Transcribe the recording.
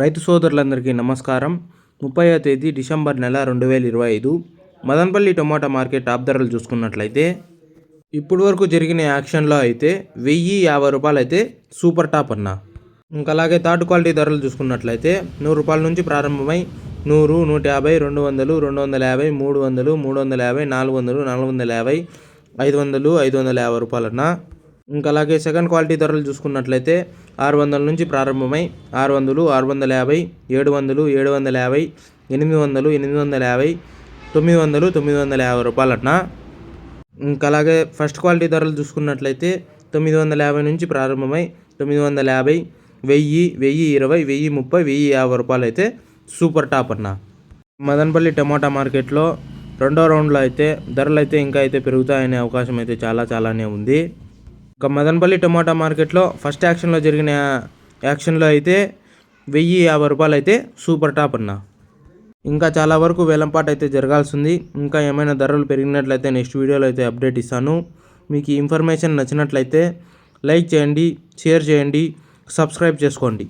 రైతు సోదరులందరికీ నమస్కారం. 30వ తేదీ డిసెంబర్ నెల 2025 మదనపల్లి టొమాటో మార్కెట్ టాప్ ధరలు చూసుకున్నట్లయితే ఇప్పటి వరకు జరిగిన యాక్షన్లో అయితే 1050 రూపాయలు అయితే సూపర్ టాప్ అన్న. ఇంకా అలాగే థర్డ్ క్వాలిటీ ధరలు చూసుకున్నట్లయితే 100 రూపాయల నుంచి ప్రారంభమై 100, 150, 200, 250, 300, 350, 400, 450, 500, 550 రూపాయలన్న. ఇంకా అలాగే సెకండ్ క్వాలిటీ ధరలు చూసుకున్నట్లయితే 600 నుంచి ప్రారంభమై 600, 650, 700, 750, 800, 850, 900, 950 రూపాయలన్న. ఇంకా అలాగే ఫస్ట్ క్వాలిటీ ధరలు చూసుకున్నట్లయితే 950 నుంచి ప్రారంభమై 950, 1000, 1020, 1030, 1050 రూపాయలు అయితే సూపర్ టాప్ అన్న. మదనపల్లి టమాటా మార్కెట్లో రెండో రౌండ్లో అయితే ధరలు అయితే ఇంకా అయితే పెరుగుతాయనే అవకాశం అయితే చాలానే ఉంది. ఇంకా మదనపల్లి టమాటా మార్కెట్లో ఫస్ట్ యాక్షన్లో జరిగిన యాక్షన్లో అయితే 1050 రూపాయలు అయితే సూపర్ టాప్ అన్న. ఇంకా చాలా వరకు వేలంపాట అయితే జరగాల్సింది. ఇంకా ఏమైనా ధరలు పెరిగినట్లయితే నెక్స్ట్ వీడియోలో అయితే అప్డేట్ ఇస్తాను. మీకు ఈ ఇన్ఫర్మేషన్ నచ్చినట్లయితే లైక్ చేయండి, షేర్ చేయండి, సబ్స్క్రైబ్ చేసుకోండి.